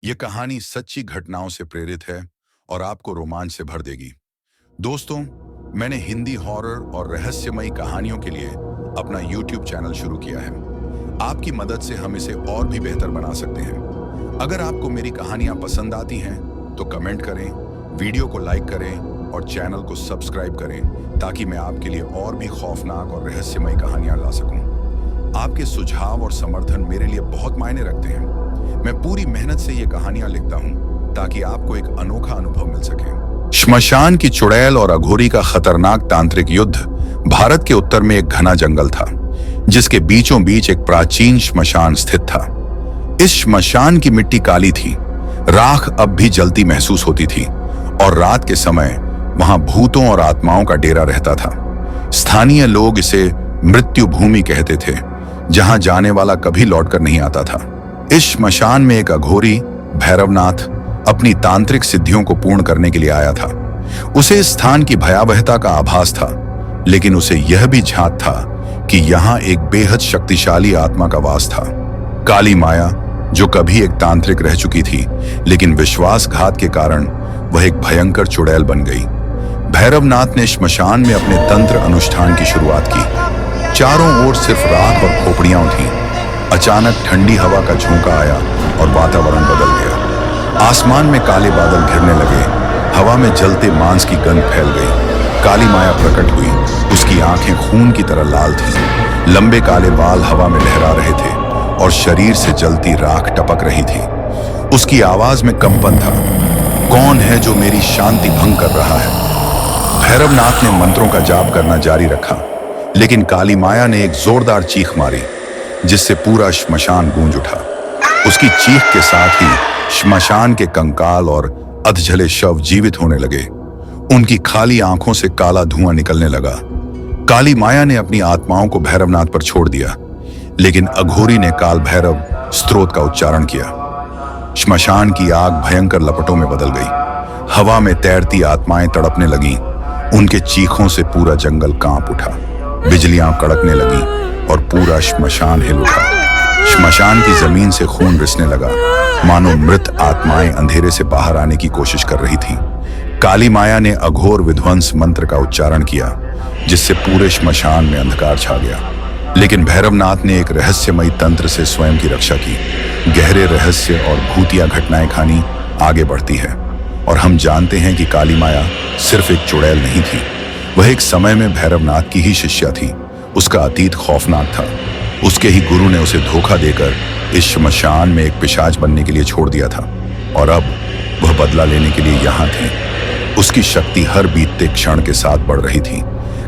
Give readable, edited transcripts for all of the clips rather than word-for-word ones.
ये कहानी सच्ची घटनाओं से प्रेरित है और आपको रोमांच से भर देगी। दोस्तों, मैंने हिंदी हॉरर और रहस्यमयी कहानियों के लिए अपना YouTube चैनल शुरू किया है। आपकी मदद से हम इसे और भी बेहतर बना सकते हैं। अगर आपको मेरी कहानियां पसंद आती हैं तो कमेंट करें, वीडियो को लाइक करें और चैनल को सब्सक्राइब करें ताकि मैं आपके लिए और भी खौफनाक और रहस्यमयी कहानियां ला सकूं। आपके सुझाव और समर्थन मेरे लिए बहुत मायने रखते हैं। मैं पूरी मेहनत से ये कहानियां लिखता हूं ताकि आपको एक अनोखा अनुभव मिल सके। श्मशान की चुड़ैल और अघोरी का खतरनाक तांत्रिक युद्ध भारत के उत्तर में एक घना जंगल था, जिसके बीचों बीच एक प्राचीन श्मशान स्थित था। इस श्मशान की मिट्टी काली थी, राख अब भी जलती महसूस होती थी और रात के समय वहां भूतों और आत्माओं का डेरा रहता था। स्थानीय लोग इसे मृत्यु भूमि कहते थे, जहां जाने वाला कभी लौटकर नहीं आता था। इस श्मशान में एक अघोरी भैरवनाथ अपनी तांत्रिक सिद्धियों को पूर्ण करने के लिए आया था। उसे इस स्थान की भयावहता का आभास था, लेकिन उसे यह भी झांक था कि यहाँ एक बेहद शक्तिशाली आत्मा का वास था। काली माया, जो कभी एक तांत्रिक रह चुकी थी, लेकिन विश्वासघात के कारण वह एक भयंकर चुड़ैल बन गई। भैरवनाथ ने श्मशान में अपने तंत्र अनुष्ठान की शुरुआत की। चारों ओर सिर्फ राख और खोपड़ियां थीं। अचानक ठंडी हवा का झोंका आया और वातावरण बदल गया। आसमान में काले बादल घिरने लगे, हवा में जलते मांस की गंध फैल गई। काली माया प्रकट हुई। उसकी आंखें खून की तरह लाल थीं। लंबे काले बाल हवा में लहरा रहे थे और शरीर से जलती राख टपक रही थी। उसकी आवाज में कंपन था। कौन है जो मेरी शांति भंग कर रहा है? भैरवनाथ ने मंत्रों का जाप करना जारी रखा, लेकिन काली माया ने एक जोरदार चीख मारी, जिससे पूरा श्मशान गूंज उठा। उसकी चीख के साथ ही श्मशान के कंकाल और अधजले शव जीवित होने लगे। उनकी खाली आंखों से काला धुआं निकलने लगा। काली माया ने अपनी आत्माओं को भैरवनाथ पर छोड़ दिया, लेकिन अघोरी ने काल भैरव स्तोत्र का उच्चारण किया। श्मशान की आग भयंकर लपटों में बदल गई। हवा में तैरती आत्माएं तड़पने लगीं। उनके चीखों से पूरा जंगल कांप उठा। बिजलियां कड़कने लगीं और पूरा श्मशान हिल उठा। श्मशान की जमीन से खून रिसने लगा, मानो मृत आत्माएं अंधेरे से बाहर आने की कोशिश कर रही थीं। काली माया ने अघोर विध्वंस मंत्र का उच्चारण किया, जिससे पूरे श्मशान में अंधकार छा गया। लेकिन भैरवनाथ ने एक रहस्यमयी तंत्र से स्वयं की रक्षा की। गहरे रहस्य और भूतिया घटनाएं कहानी आगे बढ़ती है, और हम जानते हैं कि काली माया सिर्फ एक चुड़ैल नहीं थी। वह एक समय में भैरवनाथ की ही शिष्या थी। उसका अतीत खौफनाक था। उसके ही गुरु ने उसे धोखा देकर इस श्मशान में एक पिशाच बनने के लिए छोड़ दिया था, और अब वह बदला लेने के लिए यहाँ थी। उसकी शक्ति हर बीतते क्षण के साथ बढ़ रही थी।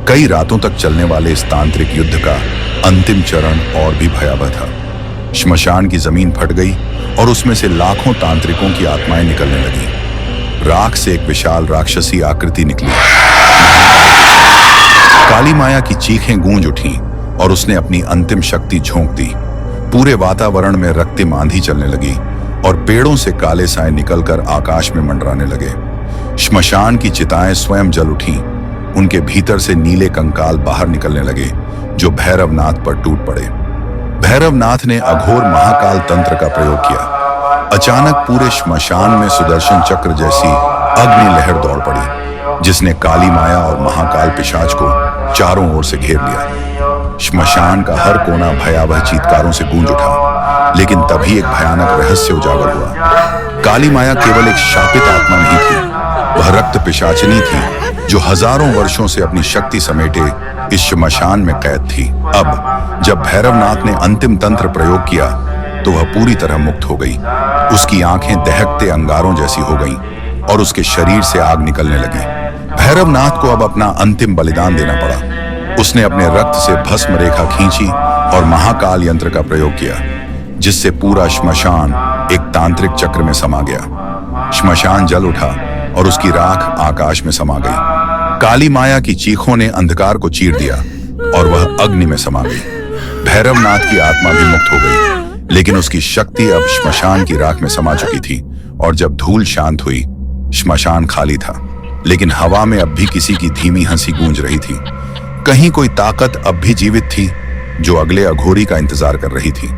कई रातों तक चलने वाले इस तांत्रिक युद्ध का अंतिम चरण और भी भयावह था। श्मशान की जमीन फट गई और उसमें से लाखों तांत्रिकों की आत्माएं निकलने लगी। राख से एक विशाल राक्षसी आकृति निकली। काली माया की चीखें गूंज उठीं और उसने अपनी अंतिम शक्ति झोंक दी। पूरे वातावरण में रक्तिम आंधी चलने लगी और पेड़ों से काले साए निकलकर आकाश में मंडराने लगे। श्मशान की चिताएं स्वयं जल उठीं। उनके भीतर से नीले कंकाल बाहर निकलने लगे, जो भैरवनाथ पर टूट पड़े। भैरवनाथ ने अघोर महाकाल तंत्र का प्रयोग किया। अचानक पूरे श्मशान में सुदर्शन चक्र जैसी अग्नि लहर दौड़ पड़ी, जिसने काली माया और महाकाल पिशाच को चारों ओर से घेर लिया। श्मशान का हर कोना भयावह चीत्कारों से गूंज उठा, लेकिन तभी एक भयानक रहस्य उजागर हुआ। काली माया केवल एक शापित आत्मा नहीं थी, वह रक्त पिशाचिनी थी, जो हजारों वर्षों से अपनी शक्ति समेटे इस श्मशान में कैद थी। अब जब भैरवनाथ ने अंतिम तंत्र प्रयोग किया तो वह पूरी तरह मुक्त हो गई। उसकी आंखें दहकते अंगारों जैसी हो गईं और उसके शरीर से आग निकलने लगी। भैरवनाथ को अब अपना अंतिम बलिदान देना पड़ा। उसने अपने रक्त से भस्म रेखा खींची और महाकाल यंत्र का प्रयोग किया, जिससे पूरा श्मशान एक तांत्रिक चक्र में समा गया। श्मशान जल उठा और उसकी राख आकाश में समा गई। काली माया की चीखों ने अंधकार को चीर दिया और वह अग्नि में समा गई। भैरवनाथ की आत्मा भी मुक्त हो गई, लेकिन उसकी शक्ति अब श्मशान की राख में समा चुकी थी। और जब धूल शांत हुई, श्मशान खाली था, लेकिन हवा में अब भी किसी की धीमी हंसी गूंज रही थी। कहीं कोई ताकत अब भी जीवित थी, जो अगले अघोरी का इंतजार कर रही थी।